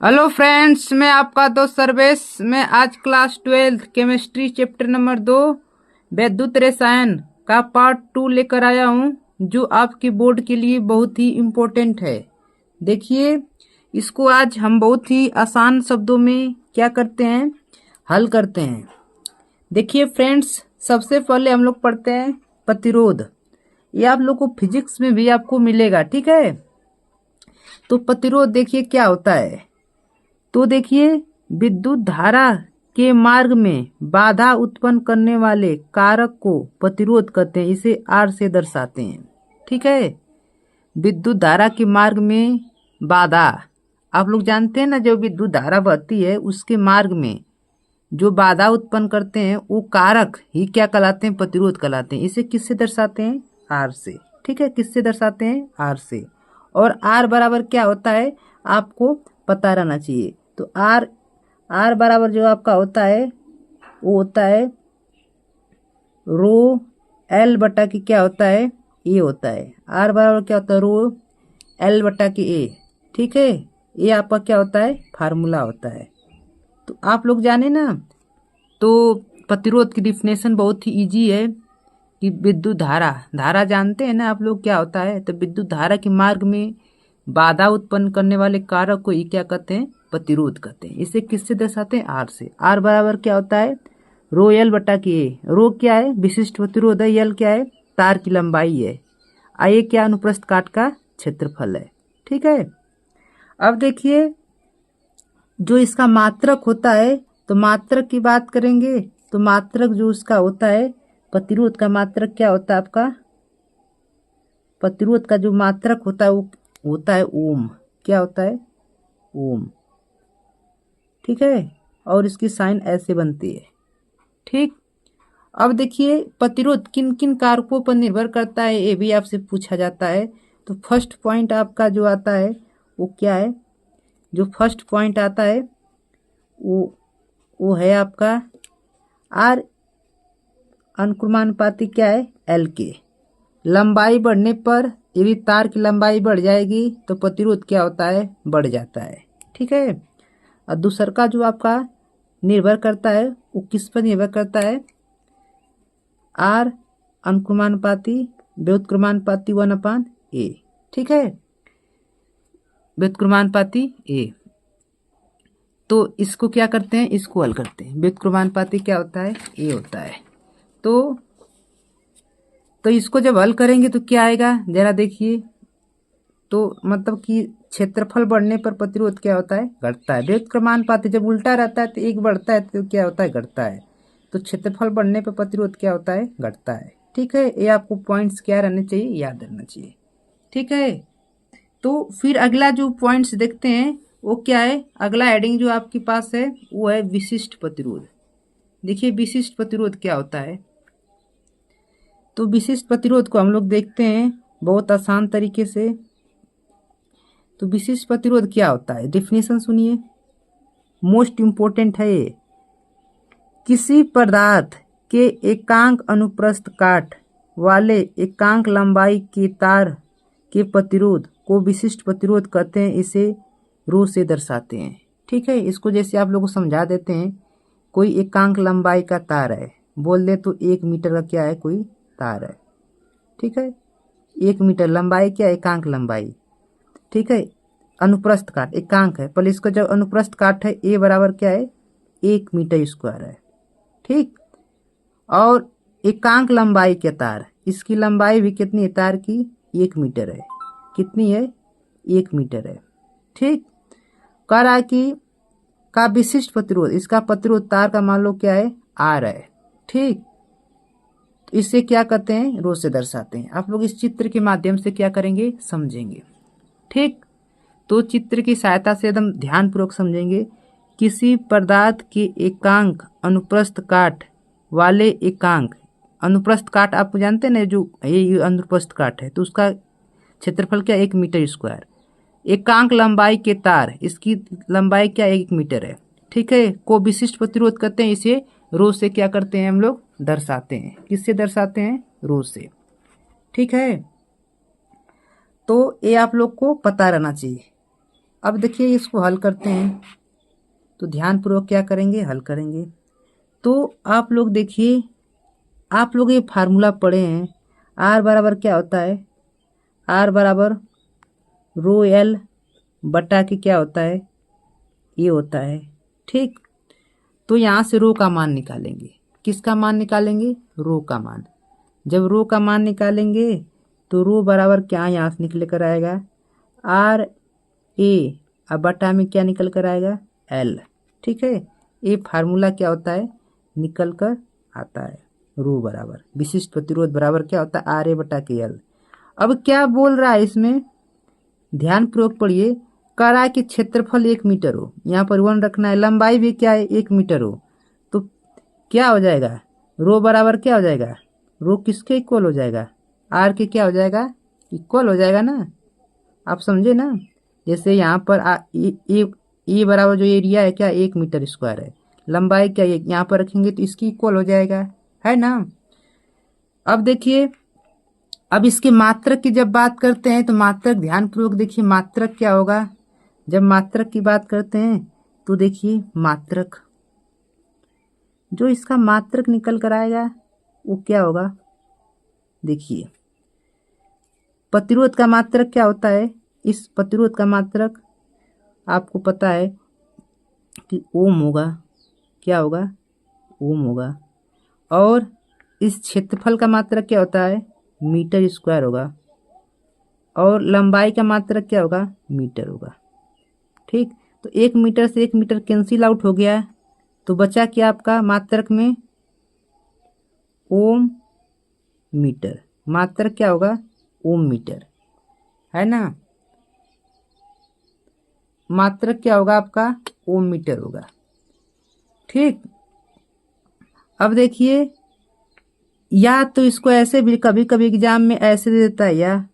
Hello friends, मैं आपका दोस्त सर्वेश। मैं आज क्लास 12 केमिस्ट्री चैप्टर नंबर 2 वैद्युत रसायन का पार्ट 2 लेकर आया हूं, जो आपके बोर्ड के लिए बहुत ही इम्पोर्टेंट है। देखिए, इसको आज हम बहुत ही आसान शब्दों में क्या करते हैं, हल करते हैं। देखिए फ्रेंड्स, सबसे पहले हम लोग पढ़ते हैं प्रतिरोध। ये आप लोग को फिजिक्स में भी आपको मिलेगा, ठीक है। तो प्रतिरोध देखिए क्या होता है। तो देखिए, विद्युत धारा के मार्ग में बाधा उत्पन्न करने वाले कारक को प्रतिरोध कहते हैं। इसे आर से दर्शाते हैं, ठीक है। विद्युत धारा के मार्ग में बाधा, आप लोग जानते हैं ना, जो विद्युत धारा बहती है उसके मार्ग में जो बाधा उत्पन्न करते हैं वो कारक ही क्या कहलाते हैं, प्रतिरोध कहलाते हैं। इसे किससे दर्शाते हैं, आर से, ठीक है। किससे दर्शाते हैं, आर से। और आर बराबर क्या होता है आपको पता रहना चाहिए। तो आर बराबर जो आपका होता है वो होता है रो एल बटा की क्या होता है, ए होता है। आर बराबर क्या होता है, रो एल बटा की ए, ठीक है। ये आपका क्या होता है, फार्मूला होता है। तो आप लोग जाने ना, तो प्रतिरोध की डिफिनेशन बहुत ही इजी है कि विद्युत धारा, धारा जानते हैं ना आप लोग क्या होता है। तो विद्युत धारा के मार्ग में बाधा उत्पन्न करने वाले कारक को ये क्या कहते हैं, प्रतिरोध कहते हैं। इसे किससे दर्शाते हैं, आर से। आर बराबर क्या होता है, रो एल बटा की ए। रो क्या है, विशिष्ट प्रतिरोध है। एल क्या है, तार की लंबाई है। ए क्या, अनुप्रस्थ काट का क्षेत्रफल है, ठीक है। अब देखिए, जो इसका मात्रक होता है, तो मात्रक की बात करेंगे तो मात्रक जो उसका होता है, प्रतिरोध का मात्रक क्या होता है आपका, प्रतिरोध का जो मात्रक होता है वो होता है ओम। क्या होता है, ओम, ठीक है। और इसकी साइन ऐसे बनती है, ठीक। अब देखिए, प्रतिरोध किन किन कारकों पर निर्भर करता है, ये भी आपसे पूछा जाता है। तो फर्स्ट पॉइंट आपका जो आता है वो क्या है, जो फर्स्ट पॉइंट आता है वो है आपका आर अनुक्रमानुपाती क्या है, एल के। लंबाई बढ़ने पर यदि तार की लंबाई बढ़ जाएगी तो प्रतिरोध क्या होता है, बढ़ जाता है, ठीक है। और दूसर का जो आपका निर्भर करता है वो किस पर निर्भर करता है, आर अनुक्रमानुपाती व्युत्क्रमानुपाती 1/a, ठीक है, व्युत्क्रमानुपाती ए। तो इसको क्या करते हैं, इसको हल करते हैं। व्युत्क्रमानुपाती क्या होता है, ए होता है। तो इसको जब हल करेंगे तो क्या आएगा, जरा देखिए। तो मतलब कि क्षेत्रफल बढ़ने पर प्रतिरोध क्या होता है, घटता है। व्युत्क्रमानुपाती जब उल्टा रहता है तो एक बढ़ता है तो क्या होता है, घटता है। तो क्षेत्रफल बढ़ने पर प्रतिरोध क्या होता है, घटता है, ठीक है। ये आपको पॉइंट्स क्या रहने चाहिए, याद रहना चाहिए, ठीक है। तो फिर अगला जो पॉइंट्स देखते हैं वो क्या है, अगला हेडिंग जो आपके पास है वो है विशिष्ट प्रतिरोध। देखिए, विशिष्ट प्रतिरोध क्या होता है। तो विशिष्ट प्रतिरोध को हम लोग देखते हैं बहुत आसान तरीके से। तो विशिष्ट प्रतिरोध क्या होता है, डेफिनेशन सुनिए, मोस्ट इम्पोर्टेंट है ये। किसी पदार्थ के एकांक अनुप्रस्थ काट वाले एकांक लंबाई के तार के प्रतिरोध को विशिष्ट प्रतिरोध कहते हैं। इसे रो से दर्शाते हैं, ठीक है। इसको जैसे आप लोगों को समझा देते हैं, कोई एकांक लंबाई का तार है, बोल दे तो 1 मीटर का क्या है, कोई तार है, ठीक है। 1 मीटर लंबाई क्या, एकांक लंबाई, ठीक है। अनुप्रस्थ काट एकांक है, पहले इसका जो अनुप्रस्थ काट है ए बराबर क्या है, 1 मीटर स्क्वायर है, ठीक। और एकांक लंबाई के तार, इसकी लंबाई भी कितनी है, तार की 1 मीटर है। कितनी है, 1 मीटर है, ठीक। कह रहा है कि का विशिष्ट प्रतिरोध, इसका प्रतिरोध तार का मान लो क्या है, आर है, ठीक। तो इसे क्या कहते हैं, रो से दर्शाते हैं। आप लोग इस चित्र के माध्यम से क्या करेंगे, समझेंगे, ठीक। तो चित्र की सहायता से एकदम ध्यानपूर्वक समझेंगे। किसी पदार्थ के एकांक अनुप्रस्थ काट वाले एकांक, अनुप्रस्थ काट आप जानते हैं ना, जो ये अनुप्रस्थ काट है तो उसका क्षेत्रफल क्या, 1 मीटर स्क्वायर। एकांक लंबाई के तार, इसकी लंबाई क्या, 1 मीटर है, ठीक है, को विशिष्ट प्रतिरोध करते हैं। इसे रो से क्या करते हैं, हम लोग दर्शाते हैं। किससे दर्शाते हैं, रो से, ठीक है। तो ये आप लोग को पता रहना चाहिए। अब देखिए इसको हल करते हैं, तो ध्यानपूर्वक क्या करेंगे, हल करेंगे। तो आप लोग देखिए, आप लोग ये फार्मूला पढ़े हैं, आर बराबर क्या होता है, आर बराबर रो एल बटा के क्या होता है, ये होता है। ठीक, तो यहाँ से रो का मान निकालेंगे। किसका मान निकालेंगे, रो का मान। जब रो का मान निकालेंगे तो रो बराबर क्या यहाँ से निकल कर आएगा, आर ए, अब बटा में क्या निकल कर आएगा, एल। ठीक है, ये फार्मूला क्या होता है, निकल कर आता है। रो बराबर विशिष्ट प्रतिरोध बराबर क्या होता है, आर ए बटा के एल। अब क्या बोल रहा है इसमें, ध्यान पूर्वक पढ़िए। कह रहा है कि क्षेत्रफल 1 मीटर हो, यहाँ पर 1 रखना है, लंबाई भी क्या है 1 मीटर हो, तो क्या हो जाएगा, रो बराबर क्या हो जाएगा, रो किसके इक्वल हो जाएगा, आर के क्या हो जाएगा, इक्वल हो जाएगा ना। आप समझे ना, जैसे यहाँ पर ए बराबर जो एरिया है क्या 1 मीटर स्क्वायर है, लंबाई क्या यहाँ पर रखेंगे तो इसकी इक्वल हो जाएगा, है ना। अब देखिए, अब इसके मात्रक की जब बात करते हैं तो मात्रक ध्यानपूर्वक देखिए, मात्रक क्या होगा, जब मात्रक की बात करते हैं तो देखिए मात्रक, जो इसका मात्रक निकल कर आएगा वो क्या होगा, देखिए प्रतिरोध का मात्रक क्या होता है, इस प्रतिरोध का मात्रक आपको पता है कि ओम होगा, क्या होगा, ओम होगा। और इस क्षेत्रफल का मात्रक क्या होता है, मीटर स्क्वायर होगा। और लंबाई का मात्रक क्या होगा, मीटर होगा। ठीक, तो 1 मीटर से 1 मीटर कैंसिल आउट हो गया, तो बचा क्या आपका मात्रक में, ओम मीटर। मात्रक क्या होगा, ओम मीटर, है ना। मात्रक क्या होगा आपका, ओम मीटर होगा। ठीक, अब देखिए, या तो इसको ऐसे भी कभी कभी एग्जाम में ऐसे दे देता है, या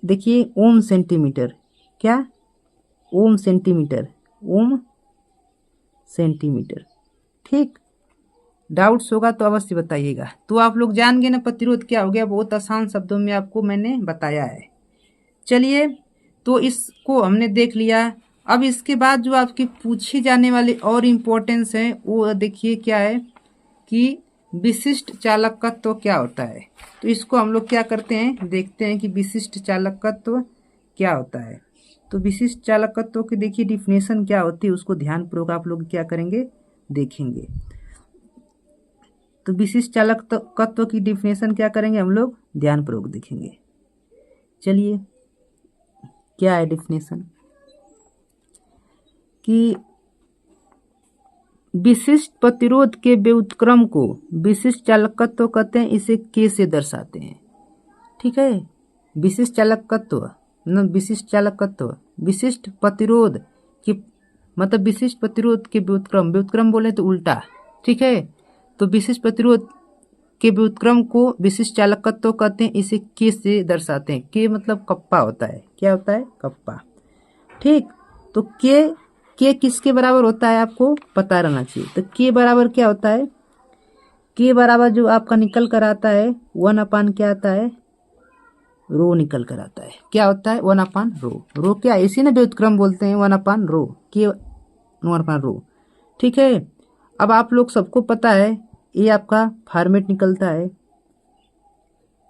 देखिए ओम सेंटीमीटर, क्या, ओम सेंटीमीटर, ओम सेंटीमीटर। ठीक, डाउट्स होगा तो अवश्य बताइएगा। तो आप लोग जान गए ना प्रतिरोध क्या हो गया, बहुत आसान शब्दों में आपको मैंने बताया है। चलिए, तो इसको हमने देख लिया। अब इसके बाद जो आपकी पूछी जाने वाली और इम्पोर्टेंस है वो देखिए क्या है, कि विशिष्ट चालकत्व क्या होता है। तो इसको हम लोग क्या करते हैं, देखते हैं कि विशिष्ट चालकत्व क्या होता है। तो विशिष्ट चालकत्व की देखिए डिफिनेशन क्या होती है, उसको ध्यानपूर्वक आप लोग क्या करेंगे, देखेंगे। तो विशिष्ट चालकत्व की डिफिनेशन क्या करेंगे हम लोग, ध्यानपूर्वक देखेंगे। चलिए, क्या है डिफिनेशन, कि विशिष्ट प्रतिरोध के व्युत्क्रम को विशिष्ट चालकत्व कहते हैं, इसे के से दर्शाते हैं। ठीक है, विशिष्ट चालकत्व न विशिष्ट चालकत्व, विशिष्ट प्रतिरोध की मतलब विशिष्ट प्रतिरोध के व्युत्क्रम, व्युत्क्रम बोले तो उल्टा। ठीक है, तो विशिष्ट प्रतिरोध के व्युत्क्रम को विशिष्ट चालकत्व कहते हैं, इसे के से दर्शाते हैं। के मतलब कप्पा होता है, क्या होता है, कप्पा। ठीक, तो के किसके बराबर होता है आपको पता रहना चाहिए। तो के बराबर क्या होता है, के बराबर जो आपका निकल कर आता है 1/, क्या आता है, रो निकल कर आता है। क्या होता है, 1/रो। रो क्या, इसी ने व्युत्क्रम बोलते हैं, 1/रो, के 1/रो। ठीक है, अब आप लोग सबको पता है ये आपका फॉर्मेट निकलता है,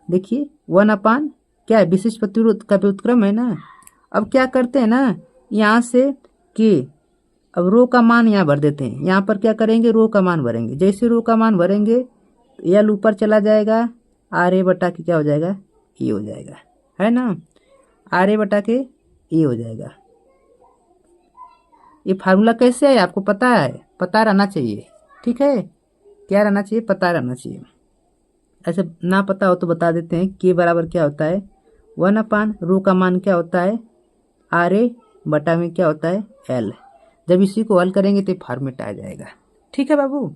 देखिए 1/, क्या है, विशिष्ट प्रतिरोध का व्युत्क्रम है ना। अब क्या करते हैं ना, यहाँ से के, अब रो का मान यहाँ भर देते हैं, यहाँ पर क्या करेंगे, रो का मान भरेंगे। जैसे रो का मान भरेंगे तो एल ऊपर चला जाएगा, आर ए बटा के क्या हो जाएगा, ए हो जाएगा, है ना, आर ए बटा के ए हो जाएगा। ये फार्मूला कैसे है आपको पता है, पता रहना चाहिए। ठीक है, क्या रहना चाहिए, पता रहना चाहिए। ऐसे ना पता हो तो बता देते हैं, के बराबर क्या होता है, 1/रो का मान क्या होता है, आर ए बटा में क्या होता है, एल। जब इसी को हल करेंगे तो फॉर्मेट आ जाएगा। ठीक है बाबू,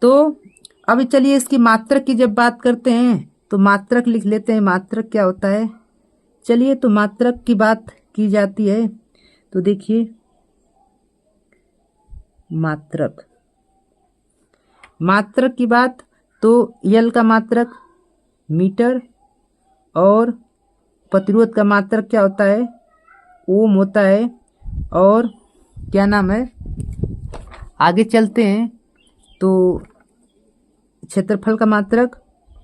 तो अभी चलिए इसकी मात्रक की जब बात करते हैं तो मात्रक लिख लेते हैं, मात्रक क्या होता है। चलिए, तो मात्रक की बात की जाती है तो देखिए, मात्रक, मात्रक की बात तो यल का मात्रक मीटर और प्रतिरोध का मात्रक क्या होता है, ओम होता है। और क्या नाम है, आगे चलते हैं तो क्षेत्रफल का मात्रक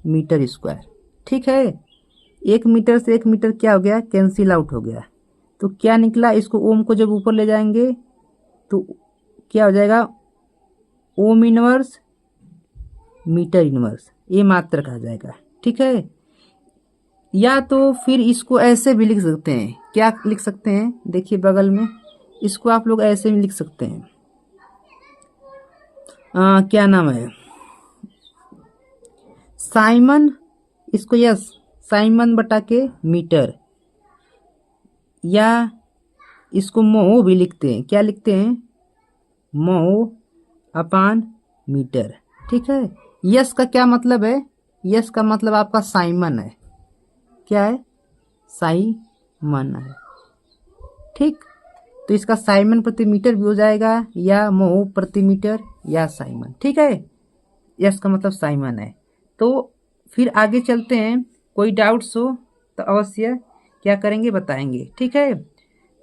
मीटर स्क्वायर। ठीक है, 1 मीटर से 1 मीटर क्या हो गया, कैंसिल आउट हो गया। तो क्या निकला, इसको ओम को जब ऊपर ले जाएंगे तो क्या हो जाएगा, ओम इनवर्स मीटर इनवर्स, ये मात्रक आ जाएगा। ठीक है, या तो फिर इसको ऐसे भी लिख सकते हैं। क्या लिख सकते हैं, देखिए बगल में, इसको आप लोग ऐसे भी लिख सकते हैं। क्या नाम है, साइमन, इसको यस साइमन बटा के मीटर, या इसको मोह भी लिखते हैं। क्या लिखते हैं, मोह अपान मीटर। ठीक है, यस का क्या मतलब है, यस का मतलब आपका साइमन है। क्या है, साइमन है। ठीक, तो इसका साइमन प्रति मीटर भी हो जाएगा, या मोह प्रति मीटर, या साइमन। ठीक है, यस का मतलब साइमन है। तो फिर आगे चलते हैं, कोई डाउट्स हो तो अवश्य क्या करेंगे, बताएंगे। ठीक है,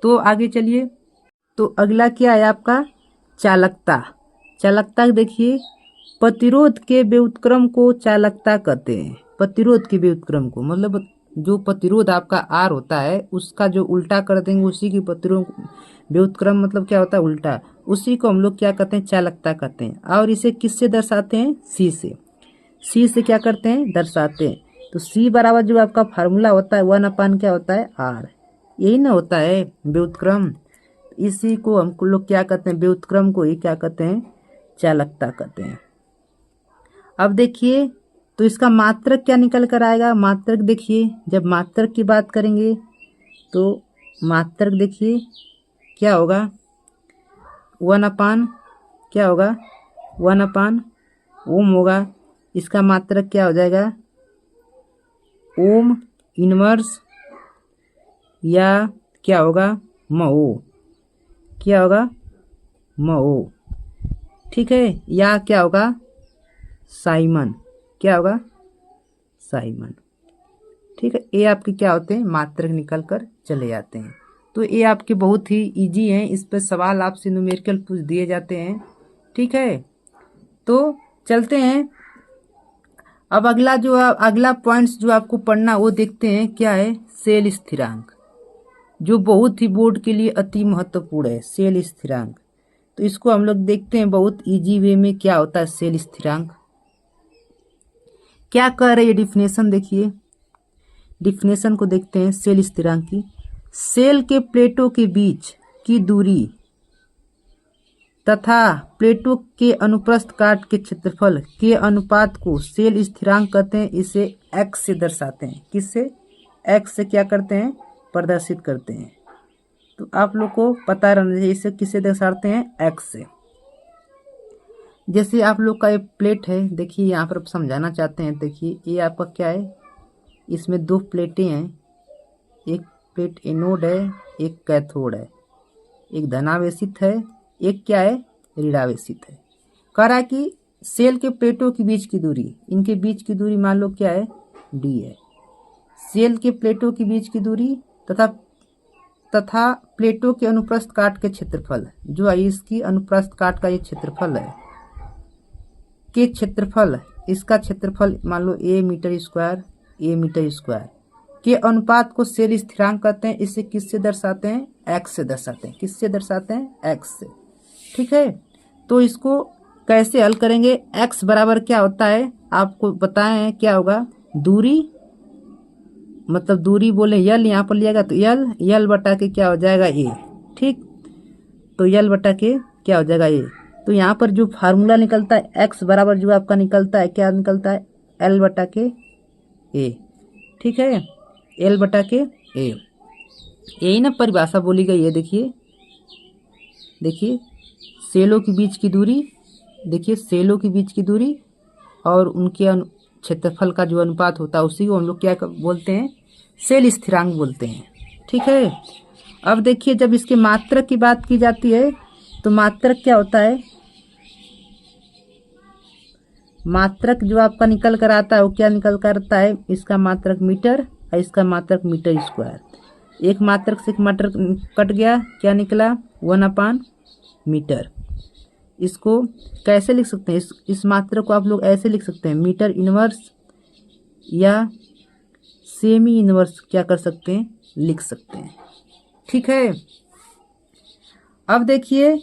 तो आगे चलिए। तो अगला क्या है आपका, चालकता। चालकता देखिए, प्रतिरोध के व्युत्क्रम को चालकता कहते हैं। प्रतिरोध के व्युत्क्रम को मतलब जो प्रतिरोध आपका आर होता है उसका जो उल्टा कर देंगे उसी की प्रतिरोध व्युत्क्रम मतलब क्या होता है, उल्टा, उसी को हम लोग क्या कहते हैं, चालकता कहते हैं। और इसे किससे दर्शाते हैं, सी से। सी से क्या करते हैं, दर्शाते हैं। तो सी बराबर जो आपका फार्मूला होता है 1/, क्या होता है, आर, यही ना होता है व्युत्क्रम। इसी को हम लोग क्या कहते हैं, व्युत्क्रम को ही क्या कहते हैं, चालकता कहते हैं। अब देखिए, तो इसका मात्रक क्या निकल कर आएगा, मात्रक देखिए, जब मात्रक की बात करेंगे तो मात्रक देखिए क्या होगा, 1/, क्या होगा, 1/, ओम होगा। इसका मात्रक क्या हो जाएगा, ओम इनवर्स, या क्या होगा, मओ, क्या होगा, मओ। ठीक है, या क्या होगा, साइमन, क्या होगा, साइमन। ठीक है, ये आपके क्या होते हैं, मात्रक निकल कर चले जाते हैं। तो ये आपके बहुत ही इजी हैं, इस पर सवाल आपसे न्यूमेरिकल पूछ दिए जाते हैं। ठीक है, तो चलते हैं। अब अगला पॉइंट्स जो आपको पढ़ना वो देखते हैं, क्या है, सेल स्थिरांक, जो बहुत ही बोर्ड के लिए अति महत्वपूर्ण है, सेल स्थिरांक। तो इसको हम लोग देखते हैं बहुत इजी वे में, क्या होता है सेल स्थिरांक, क्या कह रही है डिफिनेशन। देखिए डिफिनेशन को देखते हैं सेल स्थिरांक की। सेल के प्लेटों के बीच की दूरी तथा प्लेटों के अनुप्रस्थ काट के क्षेत्रफल के अनुपात को सेल स्थिरांक कहते हैं। इसे एक्स से दर्शाते हैं। किससे, एक्स से क्या करते हैं, प्रदर्शित करते हैं। तो आप लोग को पता रहना चाहिए इसे किससे दर्शाते हैं, एक्स से। जैसे आप लोग का एक प्लेट है, देखिए यहाँ पर समझाना चाहते हैं। देखिए ये आपका क्या है, इसमें 2 प्लेटें हैं, एक प्लेट एनोड है, एक कैथोड है, एक धनावेशित है, एक क्या है, ऋणावेशित है। कह रहा है कि सेल के प्लेटों के बीच की दूरी, इनके बीच की दूरी मान लो क्या है, डी है। सेल के प्लेटों के बीच की दूरी तथा प्लेटों के अनुप्रस्थ काट के क्षेत्रफल, जो इसकी अनुप्रस्थ काट का ये क्षेत्रफल है, के क्षेत्रफल, इसका क्षेत्रफल मान लो ए मीटर स्क्वायर के अनुपात को सेल स्थिरांक कहते हैं। इसे किससे दर्शाते हैं, एक्स से दर्शाते हैं। किससे दर्शाते हैं, एक्स से। ठीक है, तो इसको कैसे हल करेंगे, एक्स बराबर क्या होता है आपको बताए हैं, क्या होगा, दूरी, मतलब दूरी बोले यल, यहाँ पर लिया तो यल बटा के क्या हो जाएगा, ए। ठीक, तो यल बटा के क्या हो जाएगा, ए। तो यहाँ पर जो फार्मूला निकलता है एक्स बराबर जो आपका निकलता है, क्या निकलता है, एल बटा के ए। ठीक है, एल बटा के ए, यही ना परिभाषा बोली गई है। देखिए सेलों के बीच की दूरी, देखिए सेलों के बीच की दूरी और उनके क्षेत्रफल का जो अनुपात होता है उसी को हम लोग क्या बोलते हैं, सेल स्थिरांक बोलते हैं। ठीक है, अब देखिए जब इसके मात्रक की बात की जाती है तो मात्रक क्या होता है, मात्रक जो आपका निकल कर आता है वो क्या निकल कर आता है, इसका मात्रक मीटर और इसका मात्रक मीटर स्क्वायर। एक मात्रक से एक मात्रक कट गया, क्या निकला 1/मीटर। इसको कैसे लिख सकते हैं, इस मात्रक को आप लोग ऐसे लिख सकते हैं, मीटर इनवर्स या सेमी इनवर्स क्या कर सकते हैं, लिख सकते हैं। ठीक है। अब देखिए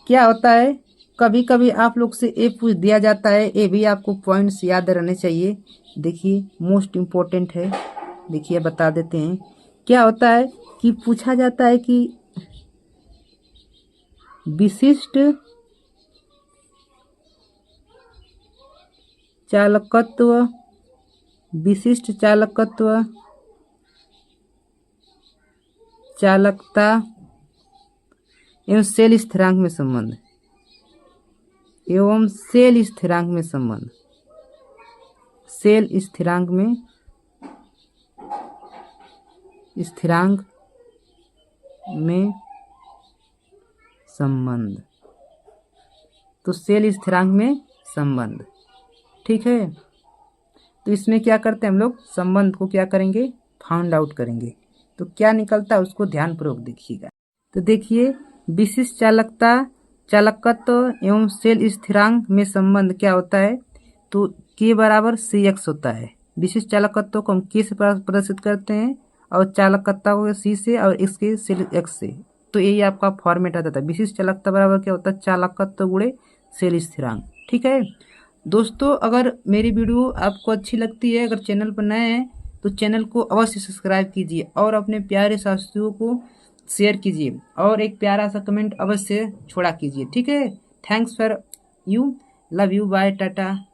क्या होता है, कभी कभी आप लोग से ए पूछ दिया जाता है, ए भी आपको पॉइंट्स याद रहने चाहिए। देखिए मोस्ट इम्पोर्टेंट है, देखिए बता देते हैं। क्या होता है कि पूछा जाता है कि विशिष्ट चालकत्व, विशिष्ट चालकत्व, चालकता एवं सेल स्थिरांक में संबंध, एवं सेल स्थिरांक में संबंध, सेल स्थिरांक में संबंध, तो सेल स्थिरांक में संबंध। ठीक है। तो इसमें क्या करते हैं हम लोग, संबंध को क्या करेंगे, फाइंड आउट करेंगे। तो क्या निकलता है उसको ध्यानपूर्वक देखिएगा। तो देखिए विशिष्ट चालकता, चालकत्व एवं सेल स्थिरांक में संबंध क्या होता है, तो K बराबर CX होता है। विशिष्ट चालकत्व को हम K से प्रदर्शित करते हैं और चालकता को C से और X के सेल X से। तो यही आपका फॉर्मेट आता था, विशिष्ट चालकता बराबर क्या होता है, चालकत्व गुणे सेल स्थिरांक। ठीक है दोस्तों, अगर मेरी वीडियो आपको अच्छी लगती है, अगर चैनल पर नए हैं तो चैनल को अवश्य सब्सक्राइब कीजिए और अपने प्यारे साथियों को शेयर कीजिए और एक प्यारा सा कमेंट अवश्य छोड़ा कीजिए। ठीक है। Thanks for you, love you, bye, Tata.